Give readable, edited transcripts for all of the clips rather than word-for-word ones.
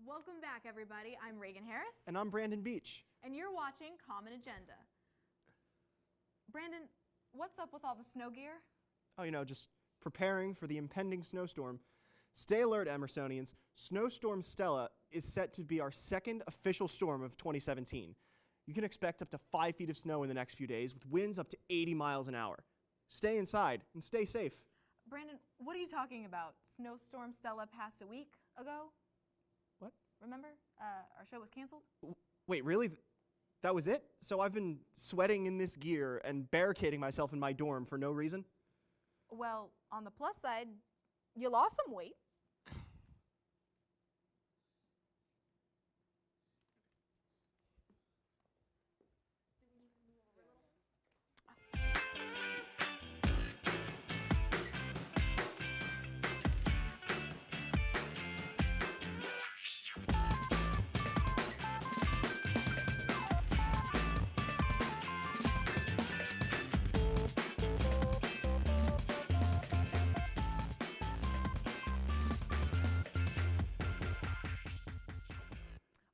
Welcome back, everybody. I'm Reagan Harris. And I'm Brandon Beach. And you're watching Common Agenda. Brandon, what's up with all the snow gear? Oh, just preparing for the impending snowstorm. Stay alert, Emersonians. Snowstorm Stella is set to be our second official storm of 2017. You can expect up to 5 feet of snow in the next few days with winds up to 80 miles an hour. Stay inside and stay safe. Brandon, what are you talking about? Snowstorm Stella passed a week ago? What? Remember? Our show was canceled? Wait, really? That was it? So I've been sweating in this gear and barricading myself in my dorm for no reason? Well, on the plus side, you lost some weight.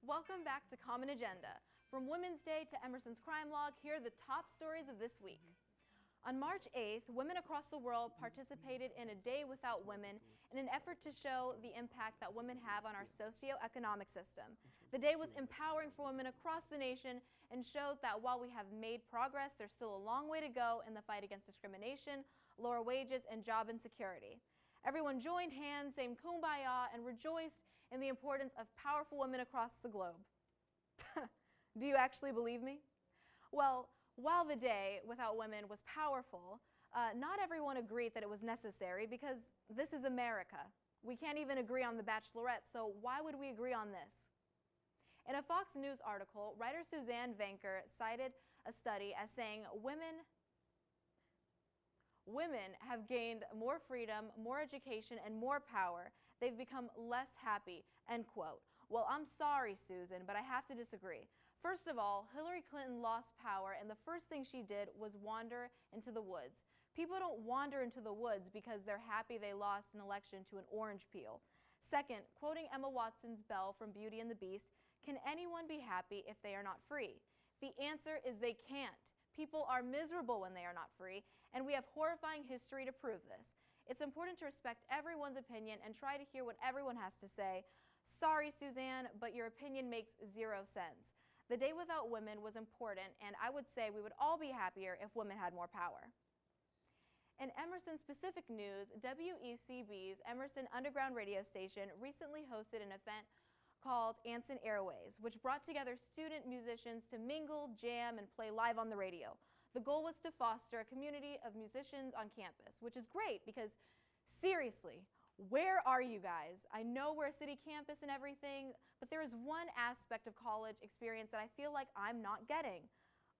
Welcome back to Common Agenda. From Women's Day to Emerson's Crime Log, here are the top stories of this week. On March 8th, women across the world participated in a Day Without Women in an effort to show the impact that women have on our socioeconomic system. The day was empowering for women across the nation and showed that while we have made progress, there's still a long way to go in the fight against discrimination, lower wages, and job insecurity. Everyone joined hands, sang Kumbaya, and rejoiced in the importance of powerful women across the globe. Do you actually believe me? Well, while the Day Without Women was powerful, not everyone agreed that it was necessary because this is America. We can't even agree on The Bachelorette, so why would we agree on this? In a Fox News article, writer Suzanne Vanker cited a study as saying women have gained more freedom, more education, and more power. They've become less happy, end quote. Well, I'm sorry, Susan, but I have to disagree. First of all, Hillary Clinton lost power, and the first thing she did was wander into the woods. People don't wander into the woods because they're happy they lost an election to an orange peel. Second, quoting Emma Watson's Belle from Beauty and the Beast, can anyone be happy if they are not free? The answer is they can't. People are miserable when they are not free, and we have horrifying history to prove this. It's important to respect everyone's opinion and try to hear what everyone has to say. Sorry, Suzanne, but your opinion makes zero sense. The Day Without Women was important, and I would say we would all be happier if women had more power. In Emerson-specific news, WECB's Emerson Underground radio station recently hosted an event called Anson Airways, which brought together student musicians to mingle, jam, and play live on the radio. The goal was to foster a community of musicians on campus, which is great because, seriously, where are you guys? I know we're a city campus and everything, but there is one aspect of college experience that I feel like I'm not getting.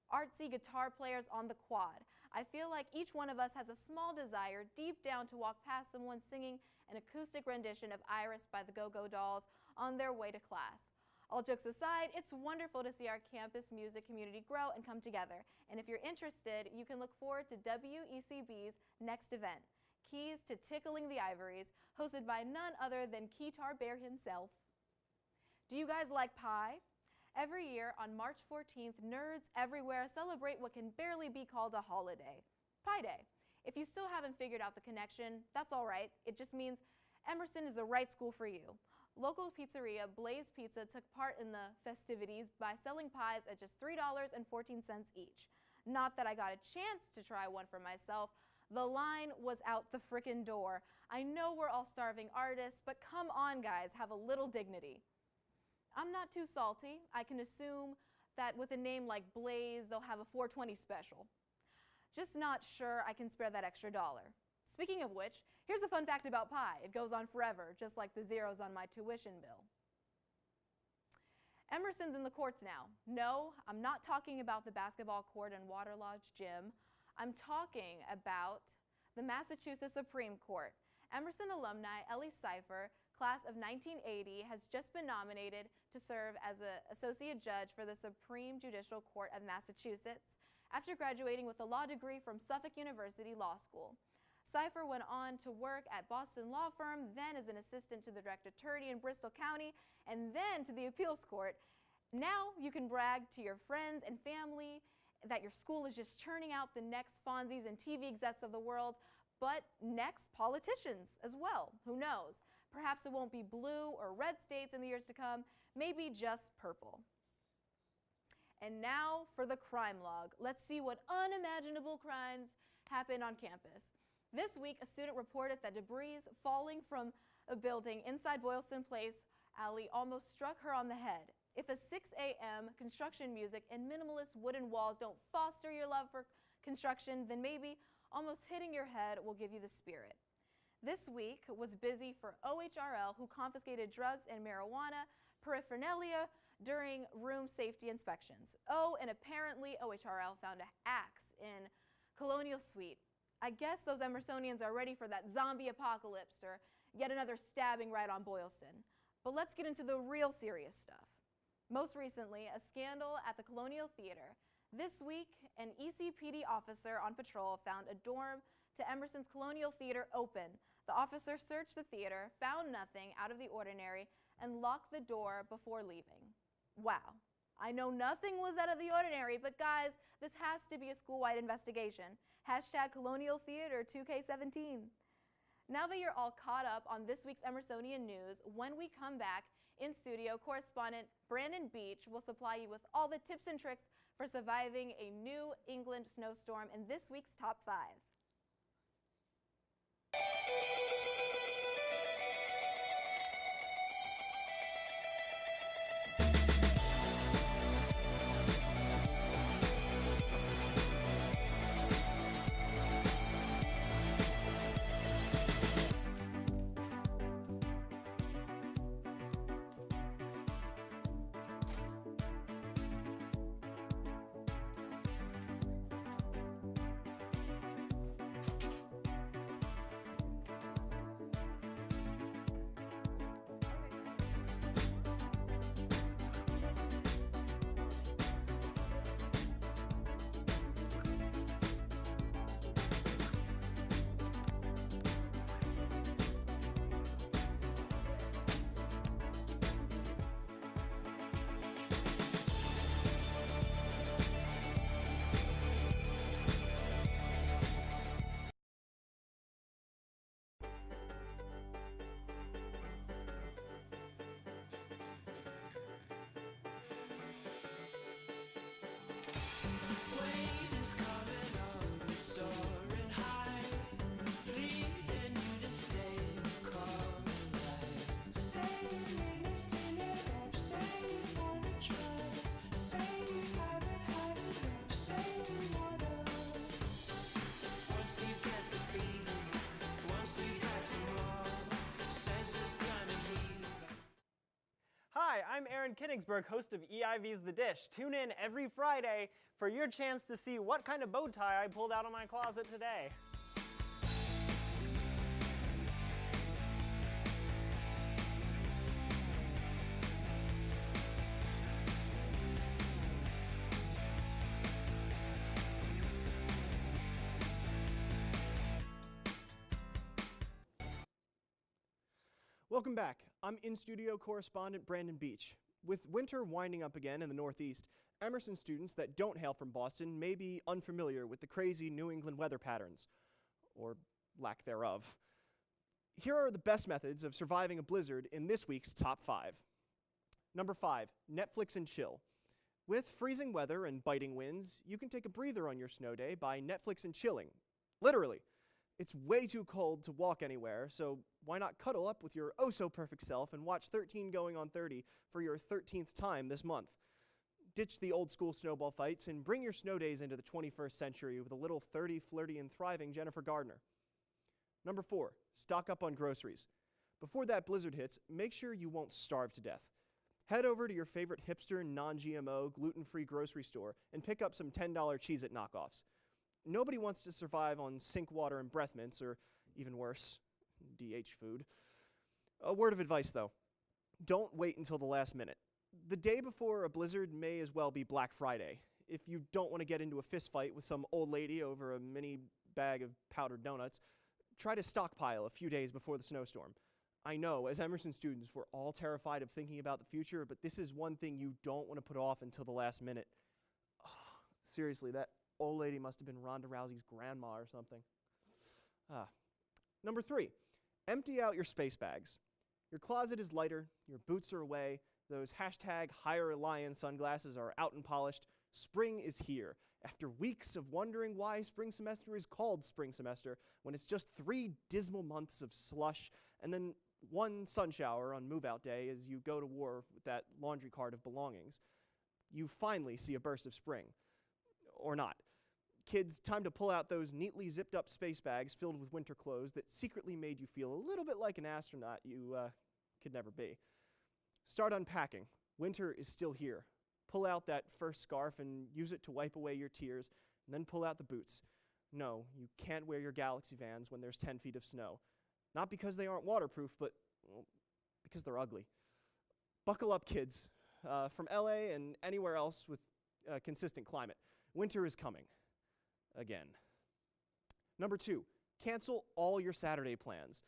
Artsy guitar players on the quad. I feel like each one of us has a small desire deep down to walk past someone singing an acoustic rendition of Iris by the Go-Go Dolls on their way to class. All jokes aside, it's wonderful to see our campus music community grow and come together. And if you're interested, you can look forward to WECB's next event, Keys to Tickling the Ivories, hosted by none other than Keytar Bear himself. Do you guys like pie? Every year on March 14th, nerds everywhere celebrate what can barely be called a holiday, Pie Day. If you still haven't figured out the connection, that's all right. It just means Emerson is the right school for you. Local pizzeria Blaze Pizza took part in the festivities by selling pies at just $3.14 each. Not that I got a chance to try one for myself. The line was out the frickin' door. I know we're all starving artists, but come on, guys, have a little dignity. I'm not too salty. I can assume that with a name like Blaze, they'll have a $4.20 special. Just not sure I can spare that extra dollar. Speaking of which, here's a fun fact about pie. It goes on forever, just like the zeros on my tuition bill. Emerson's in the courts now. No, I'm not talking about the basketball court and Water Lodge gym. I'm talking about the Massachusetts Supreme Court. Emerson alumni Ellie Cipher, class of 1980, has just been nominated to serve as an associate judge for the Supreme Judicial Court of Massachusetts after graduating with a law degree from Suffolk University Law School. Cipher went on to work at Boston law firm, then as an assistant to the direct attorney in Bristol County, and then to the appeals court. Now you can brag to your friends and family that your school is just churning out the next Fonzies and TV execs of the world, but next politicians as well. Who knows? Perhaps it won't be blue or red states in the years to come, maybe just purple. And now for the crime log. Let's see what unimaginable crimes happened on campus. This week, a student reported that debris falling from a building inside Boylston Place alley almost struck her on the head. If a 6 a.m. construction music and minimalist wooden walls don't foster your love for construction, then maybe almost hitting your head will give you the spirit. This week was busy for OHRL, who confiscated drugs and marijuana paraphernalia during room safety inspections. Oh, and apparently OHRL found an axe in Colonial Suite. I guess those Emersonians are ready for that zombie apocalypse or yet another stabbing right on Boylston. But let's get into the real serious stuff. Most recently, a scandal at the Colonial Theater. This week, an ECPD officer on patrol found a dorm to Emerson's Colonial Theater open. The officer searched the theater, found nothing out of the ordinary, and locked the door before leaving. Wow. I know nothing was out of the ordinary, but guys, this has to be a school-wide investigation. Hashtag Colonial Theater 2K17. Now that you're all caught up on this week's Emersonian news, when we come back in studio, correspondent Brandon Beach will supply you with all the tips and tricks for surviving a New England snowstorm in this week's Top 5. Hi, I'm Aaron Kinigsberg, host of EIV's The Dish. Tune in every Friday for your chance to see what kind of bow tie I pulled out of my closet today. Welcome back. I'm in-studio correspondent Brandon Beach. With winter winding up again in the Northeast, Emerson students that don't hail from Boston may be unfamiliar with the crazy New England weather patterns, or lack thereof. Here are the best methods of surviving a blizzard in this week's Top 5. Number 5, Netflix and chill. With freezing weather and biting winds, you can take a breather on your snow day by Netflix and chilling. Literally. It's way too cold to walk anywhere, so why not cuddle up with your oh-so-perfect self and watch 13 Going on 30 for your 13th time this month. Ditch the old-school snowball fights and bring your snow days into the 21st century with a little 30, flirty, and thriving Jennifer Gardner. Number 4, stock up on groceries. Before that blizzard hits, make sure you won't starve to death. Head over to your favorite hipster, non-GMO, gluten-free grocery store and pick up some $10 Cheez-It knockoffs. Nobody wants to survive on sink water and breath mints, or even worse, DH food. A word of advice, though. Don't wait until the last minute. The day before a blizzard may as well be Black Friday. If you don't want to get into a fist fight with some old lady over a mini bag of powdered donuts, try to stockpile a few days before the snowstorm. I know, as Emerson students, we're all terrified of thinking about the future, but this is one thing you don't want to put off until the last minute. Seriously, that old lady must have been Ronda Rousey's grandma or something. Number 3, empty out your space bags. Your closet is lighter, your boots are away, those #higher lion sunglasses are out and polished. Spring is here. After weeks of wondering why spring semester is called spring semester, when it's just 3 dismal months of slush and then 1 sun shower on move-out day as you go to war with that laundry cart of belongings, you finally see a burst of spring. Or not. Kids, time to pull out those neatly zipped up space bags filled with winter clothes that secretly made you feel a little bit like an astronaut you could never be. Start unpacking. Winter is still here. Pull out that first scarf and use it to wipe away your tears, and then pull out the boots. No, you can't wear your Galaxy Vans when there's 10 feet of snow. Not because they aren't waterproof, but because they're ugly. Buckle up, kids. From LA and anywhere else with a consistent climate, winter is coming. Again. Number 2, cancel all your Saturday plans.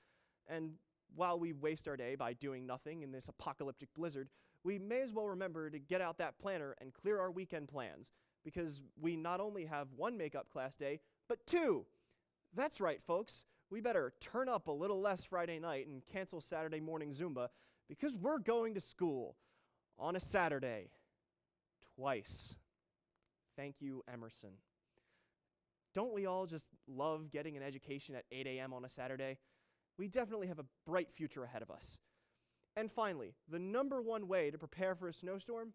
And while we waste our day by doing nothing in this apocalyptic blizzard, we may as well remember to get out that planner and clear our weekend plans, because we not only have 1 makeup class day, but 2. That's right, folks. We better turn up a little less Friday night and cancel Saturday morning Zumba, because we're going to school on a Saturday. Twice. Thank you, Emerson. Don't we all just love getting an education at 8 a.m. on a Saturday? We definitely have a bright future ahead of us. And finally, the number 1 way to prepare for a snowstorm?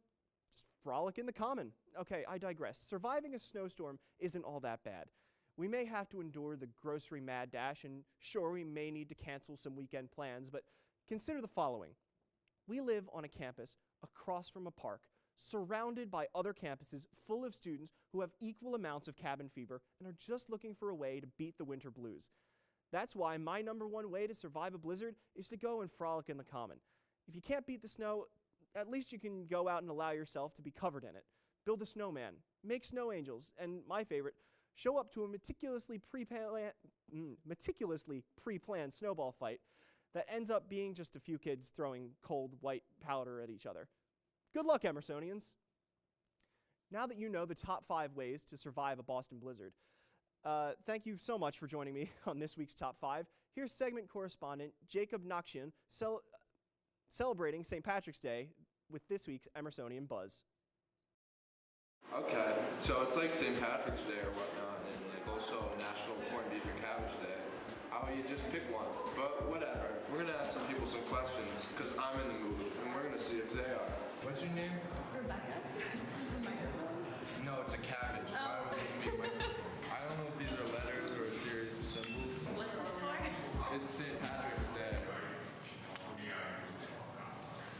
Just frolic in the common. Okay, I digress. Surviving a snowstorm isn't all that bad. We may have to endure the grocery mad dash, and sure, we may need to cancel some weekend plans, but consider the following. We live on a campus across from a park, surrounded by other campuses full of students who have equal amounts of cabin fever and are just looking for a way to beat the winter blues. That's why my number 1 way to survive a blizzard is to go and frolic in the common. If you can't beat the snow, at least you can go out and allow yourself to be covered in it. Build a snowman, make snow angels, and my favorite, show up to a meticulously pre-planned snowball fight that ends up being just a few kids throwing cold white powder at each other. Good luck, Emersonians. Now that you know the top 5 ways to survive a Boston blizzard, thank you so much for joining me on this week's Top 5. Here's segment correspondent Jacob Nakshian celebrating St. Patrick's Day with this week's Emersonian Buzz. Okay, so it's like St. Patrick's Day or whatnot, and like also National Corned Beef and Cabbage Day. How you just pick one, but whatever. We're gonna ask some people some questions, because I'm in the mood, and we're gonna see if they are. What's your name? Rebecca. No, it's a cabbage. Why would this be I don't know if these are letters or a series of symbols. What's this for? It's St. Patrick's Day.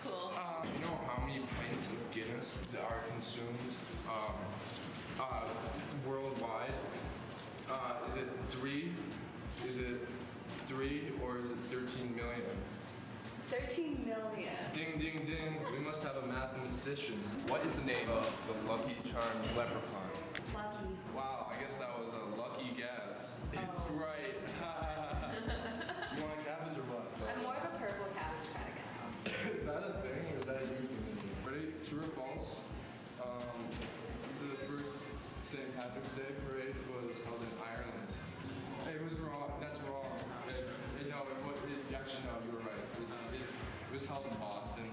Cool. You know how many pints of Guinness that are consumed worldwide? Is it 3? Is it 3 or is it 13 million? 13 million. Ding, ding, ding. We must have a mathematician. What is the name of the Lucky Charms leprechaun? Lucky. Wow, I guess that was a lucky guess. It's right. You want a cabbage or what? I'm more of a purple cabbage kind of gal. Is that a thing or is that a euphemism? Ready? True or false? The first St. Patrick's Day parade was held in Ireland. It was wrong. That's wrong. Actually, no, you were right. It was held in Boston.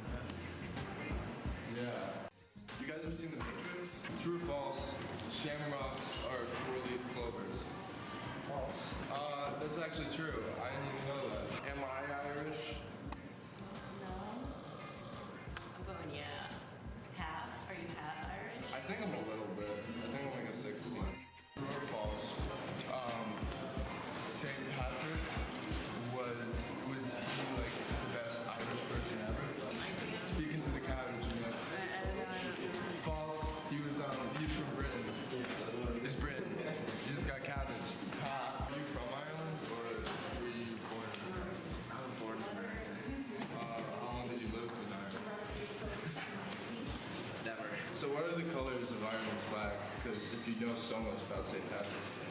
Yeah. You guys ever seen The Matrix? True or false? Shamrocks are 4-leaf clovers. False. That's actually true. I didn't even know that. Am I Irish? No. I'm going, yeah. Half. Are you half Irish? I think I'm a little bit. I think I'm like a 60. True or false? St. Patrick was he like the best Irish person ever? Speaking to the cabbage, you know. False. He's from Britain. He's Britain. You just got cabbaged. Are you from Ireland or were you born in Ireland? I was born in Ireland. How long did you live in Ireland? Never. So what are the colors of Ireland's flag? Because if you know so much about St. Patrick's Day.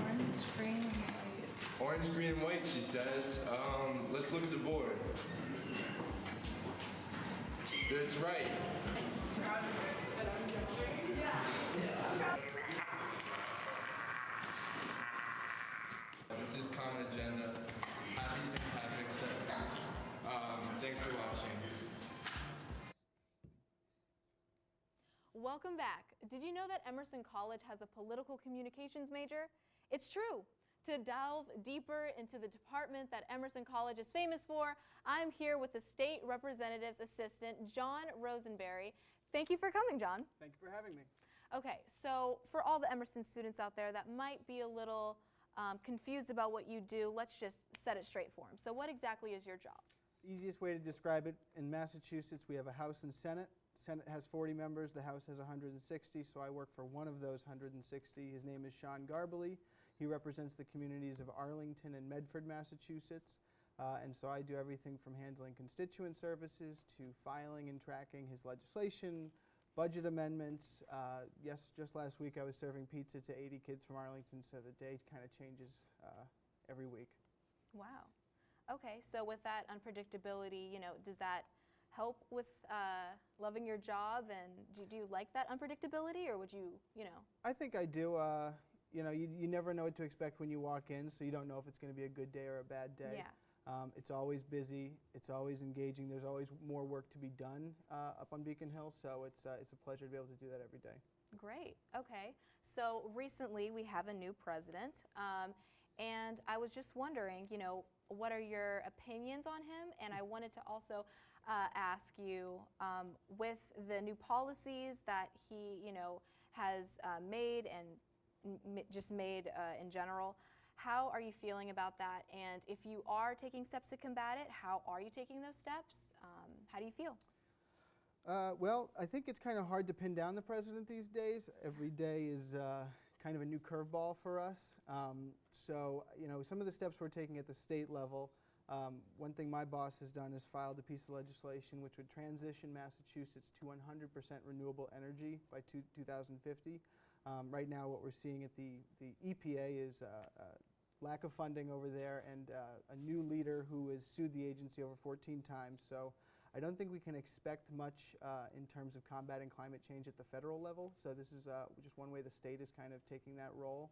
Orange, green, and white. Orange, green, and white, she says. Let's look at the board. That's right. This is Common Agenda. Happy St. Patrick's Day. Thanks for watching. Welcome back. Did you know that Emerson College has a political communications major? It's true. To delve deeper into the department that Emerson College is famous for, I'm here with the State Representative's Assistant, John Rosenberry. Thank you for coming, John. Thank you for having me. Okay, so for all the Emerson students out there that might be a little confused about what you do, let's just set it straight for them. So what exactly is your job? Easiest way to describe it, in Massachusetts we have a House and Senate. Senate has 40 members, the House has 160, so I work for one of those 160. His name is Sean Garbely. He represents the communities of Arlington and Medford, Massachusetts. And so I do everything from handling constituent services to filing and tracking his legislation, budget amendments. Yes, just last week I was serving pizza to 80 kids from Arlington, so the day kind of changes every week. Wow. Okay, so with that unpredictability, does that help with loving your job, and do you like that unpredictability, or would you? I think I do. You never know what to expect when you walk in, so you don't know if it's going to be a good day or a bad day. Yeah. It's always busy. It's always engaging. There's always more work to be done up on Beacon Hill, so it's a pleasure to be able to do that every day. Great. Okay. So recently we have a new president, and I was just wondering, what are your opinions on him? And I wanted to also ask you, with the new policies that he, has made and just made in general, how are you feeling about that? And if you are taking steps to combat it, how are you taking those steps? How do you feel? Well, I think it's kind of hard to pin down the president these days. Every day is kind of a new curveball for us. So, some of the steps we're taking at the state level, one thing my boss has done is filed a piece of legislation which would transition Massachusetts to 100% renewable energy by 2050. Right now what we're seeing at the EPA is lack of funding over there and a new leader who has sued the agency over 14 times. So I don't think we can expect much in terms of combating climate change at the federal level. So this is just one way the state is kind of taking that role.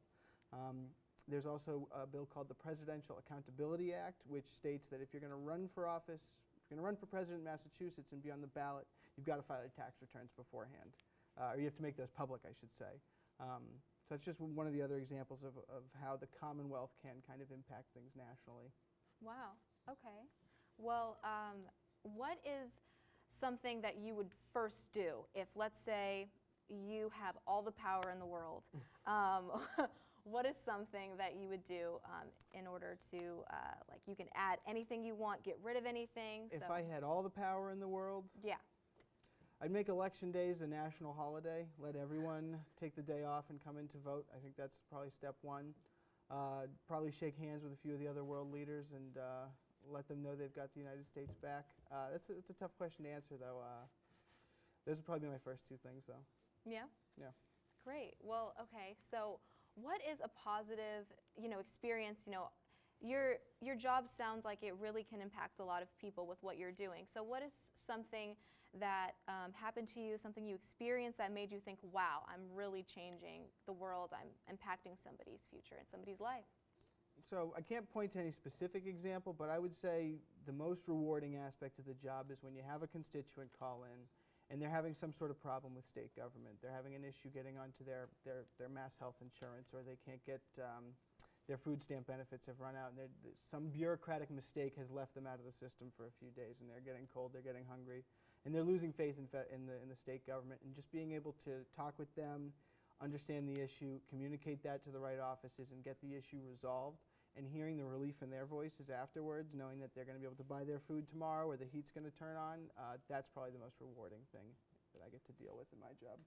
There's also a bill called the Presidential Accountability Act, which states that if you're going to run for office, if you're going to run for president in Massachusetts and be on the ballot, you've got to file your tax returns beforehand. Or you have to make those public, I should say. So that's just one of the other examples of how the Commonwealth can kind of impact things nationally. Wow. Okay. Well, what is something that you would first do if, let's say, you have all the power in the world? What is something that you would do in order to, like, you can add anything you want, get rid of anything? If I had all the power in the world? Yeah. I'd make election days a national holiday, let everyone take the day off and come in to vote. I think that's probably step one. Probably shake hands with a few of the other world leaders and let them know they've got the United States back. It's a tough question to answer, though. Those would probably be my first two things, though. Yeah? Yeah. Great. Well, okay, so what is a positive, experience, your job sounds like it really can impact a lot of people with what you're doing. So what is something that happened to you, something you experienced that made you think, wow, I'm really changing the world, I'm impacting somebody's future and somebody's life? So I can't point to any specific example, but I would say the most rewarding aspect of the job is when you have a constituent call in and they're having some sort of problem with state government. They're having an issue getting onto their mass health insurance, or they can't get their food stamp benefits have run out, and some bureaucratic mistake has left them out of the system for a few days, and they're getting cold, they're getting hungry, and they're losing faith in the state government. And just being able to talk with them, understand the issue, communicate that to the right offices, and get the issue resolved, and hearing the relief in their voices afterwards, knowing that they're going to be able to buy their food tomorrow or the heat's going to turn on, that's probably the most rewarding thing that I get to deal with in my job.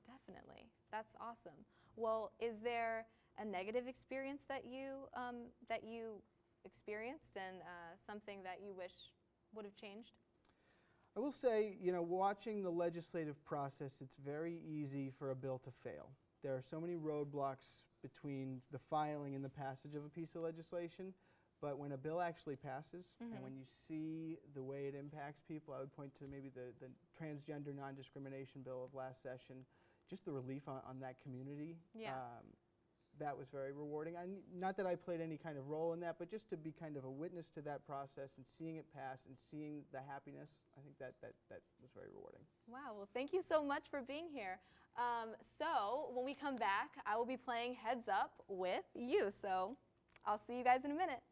Definitely. That's awesome. Well, is there a negative experience that you experienced and something that you wish would have changed? I will say, watching the legislative process, it's very easy for a bill to fail. there are so many roadblocks between the filing and the passage of a piece of legislation. But when a bill actually passes, and when you see the way it impacts people, I would point to maybe the transgender non-discrimination bill of last session, just the relief on that community. Yeah. That was very rewarding. Not that I played any kind of role in that, but just to be kind of a witness to that process and seeing it pass and seeing the happiness, I think that was very rewarding. Wow, well, thank you so much for being here. So when we come back, I will be playing Heads Up with you. So I'll see you guys in a minute.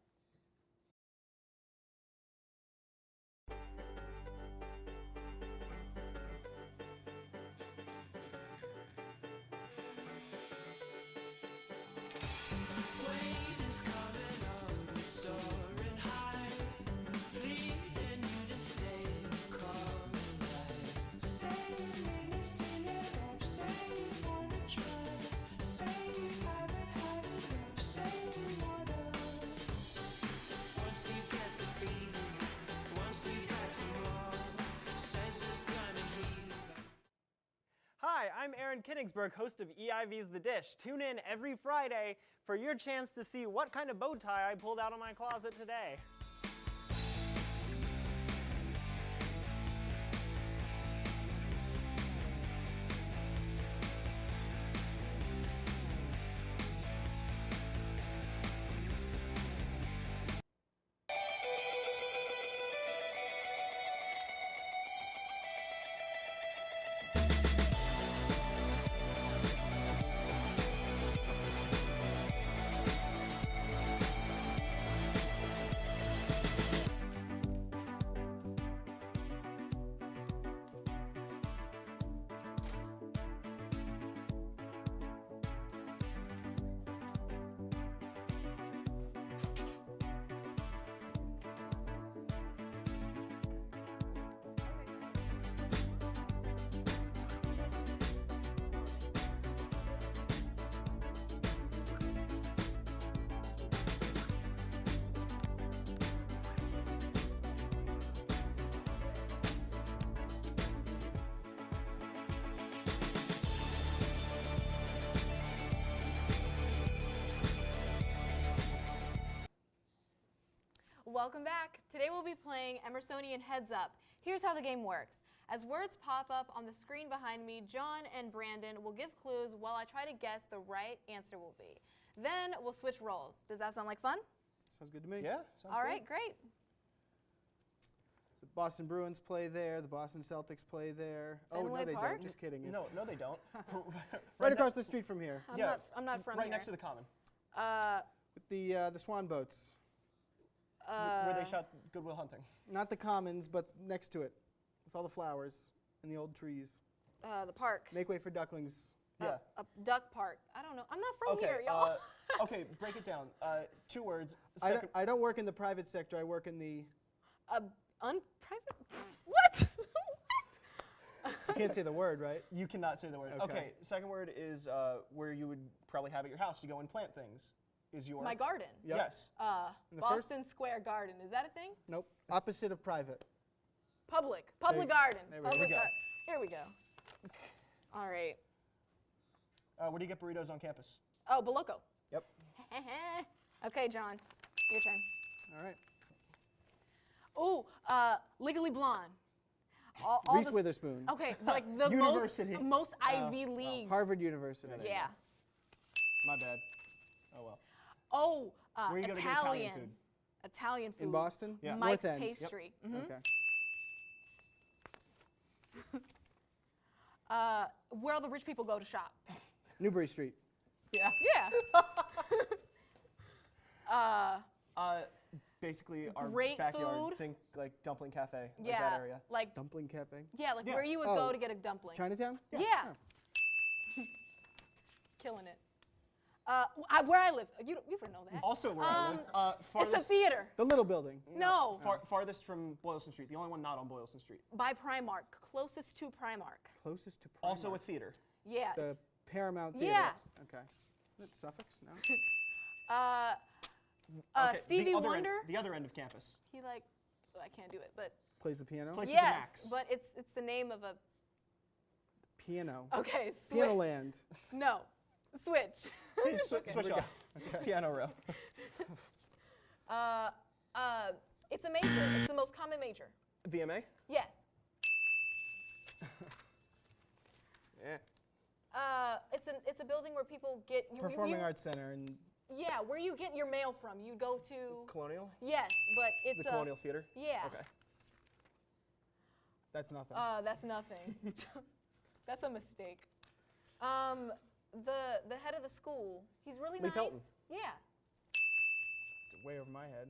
Hi, I'm Aaron Kinigsberg, host of EIV's The Dish. Tune in every Friday for your chance to see what kind of bow tie I pulled out of my closet today. Welcome back. Today we'll be playing Emersonian Heads Up. Here's how the game works. As words pop up on the screen behind me, John and Brandon will give clues while I try to guess the right answer will be. Then we'll switch roles. Does that sound like fun? Sounds good to me. Yeah, sounds All good. right, great. The Boston Bruins play there. The Boston Celtics play there. Oh, Fenway no, they Park? don't. Just kidding. It's No, they don't. right across the street from here. I'm not from right here. next to the Common, With the Swan boats. where they shot Good Will Hunting. Not the Commons, but next to it, with all the flowers and the old trees. The park. Make way for ducklings. Yeah. A duck park. I don't know. I'm not from here, y'all. Okay, break it down. 2 words. I don't work in the private sector. I work in the. Unprivate? What? What? You can't say the word, right? You cannot say the word. Okay. Okay, second word is where you would probably have at your house to go and plant things. Is your My garden. Yep. Yes. And the first- Boston Square Garden. Is that a thing? Nope. Opposite of private. Public There you- garden. there we go. Public Here we go. Here we go. All right. Where do you get burritos on campus? Oh, Boloco. Yep. Okay, John. Your turn. All right. Oh, Legally Blonde. All Reese the Witherspoon. Okay, like the University. most Ivy League. Harvard University. Yeah. My bad. Oh well. Oh, Where you go to get Italian. Italian food? Italian food. In Boston? Yeah. Mike's North End. Pastry. Mhm. Okay. Where all the rich people go to shop. Newbury Street. Yeah. Yeah. Basically our Great backyard. food. Think like Dumpling Cafe, like Yeah. that area. Like Dumpling Cafe. yeah, like Yeah. where you would Oh. go to get a dumpling. Chinatown? Yeah. Killing it. Where I live. You would know that. Also where I live. It's a Farthest, theater. The little building. No. farthest from Boylston Street. The only one not on Boylston Street. By Primark. Closest to Primark. Closest to Primark. Also a theater. Yeah. The it's- Paramount Theater. Yeah. Okay. That's Suffolk? No. Okay, Stevie the other Wonder. End, the other end of campus. He like, I can't do it, but Plays the piano. Plays- to the yes, max. but it's the name of a. Piano. Okay. Piano Land. No. Switch. Hey, switch off. It's piano row. It's a major. It's the most common major. VMA? Yes. Yeah. It's a building where people get Performing Arts Center and Yeah, where you get your mail from. You go to. Colonial? Yes, but it's The Colonial Theater? Yeah. Okay. that's nothing. That's nothing. That's a mistake. The head of the school. He's really Lee nice. Pelton. Yeah. It's way over my head.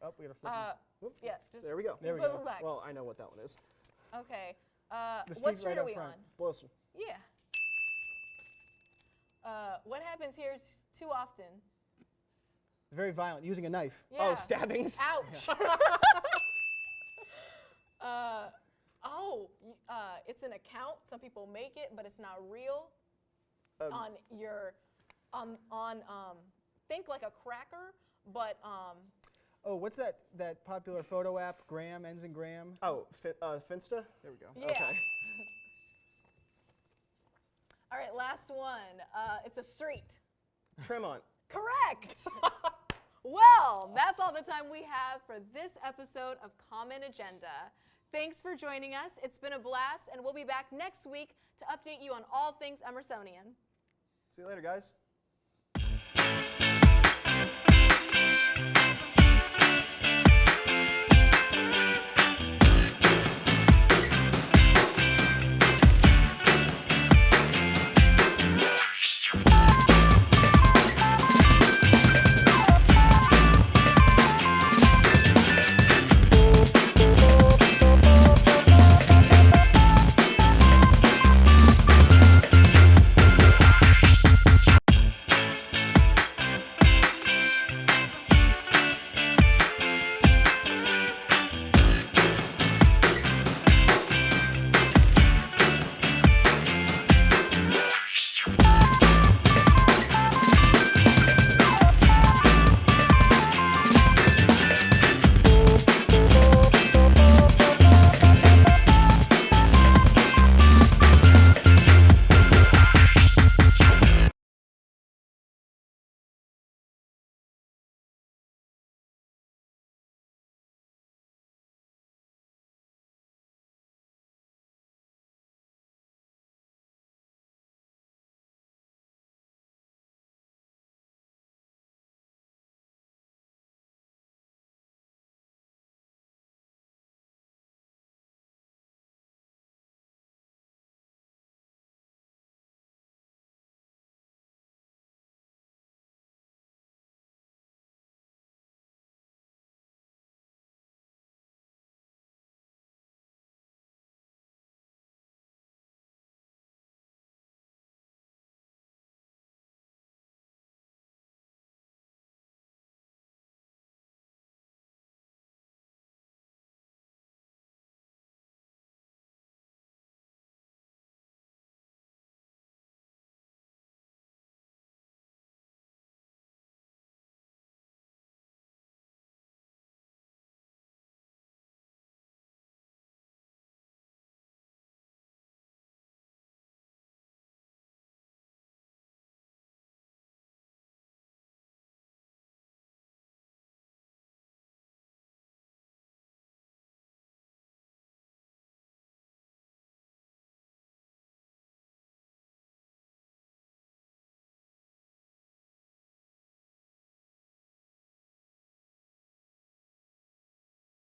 Oh, we gotta flip. Whoop. Yeah. Just There we go. There we flip go. him back. Well, I know what that one is. Okay. The What street street right are up we front. on? Boylston. Yeah. What happens here too often? Very violent, using a knife. Yeah. Oh, stabbings. Ouch. It's an account. Some people make it, but it's not real. Think like a cracker, but Oh, what's that popular photo app? Graham, ends in Graham. Oh, Finsta? There we go. yeah. Okay. All right, last one. It's a street. Tremont. Correct. Well, that's all the time we have for this episode of Common Agenda. Thanks for joining us. It's been a blast, and we'll be back next week to update you on all things Emersonian. See you later, guys.